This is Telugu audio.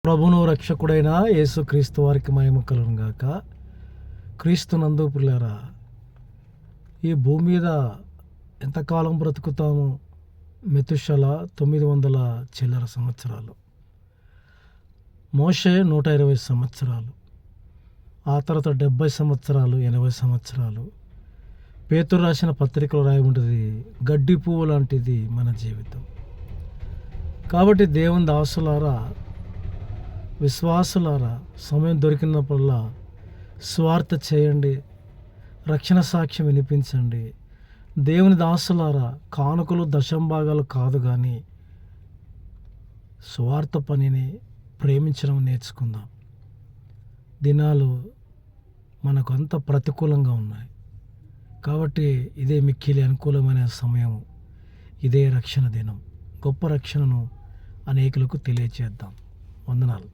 ప్రభువును రక్షకుడైన యేసుక్రీస్తు వారికి మహిమ కలుగును గాక. క్రీస్తునందు ప్రియులారా, ఈ భూమి మీద ఎంతకాలం బ్రతుకుతాము? మెతుషల 900 చిల్లర సంవత్సరాలు, మోషే 120 సంవత్సరాలు, ఆ తర్వాత 70 సంవత్సరాలు, 80 సంవత్సరాలు. పేతురు రాసిన పత్రికలో రాయబడింది, గడ్డి పువ్వు లాంటిది మన జీవితం. కాబట్టి దేవుని దాసులారా, విశ్వాసులారా, సమయం దొరికినప్పుడల్లా స్వార్థ చేయండి, రక్షణ సాక్ష్యం వినిపించండి. దేవుని దాసులారా, కానుకలు దశంభాగాలు కాదు కానీ స్వార్థ పనిని ప్రేమించడం నేర్చుకుందాం. దినాలు మనకు అంత ప్రతికూలంగా ఉన్నాయి కాబట్టి ఇదే మిక్కిలి అనుకూలమైన సమయం. ఇదే రక్షణ దినం. గొప్ప రక్షణను అనేకులకు తెలియచేద్దాం. వందనాలు.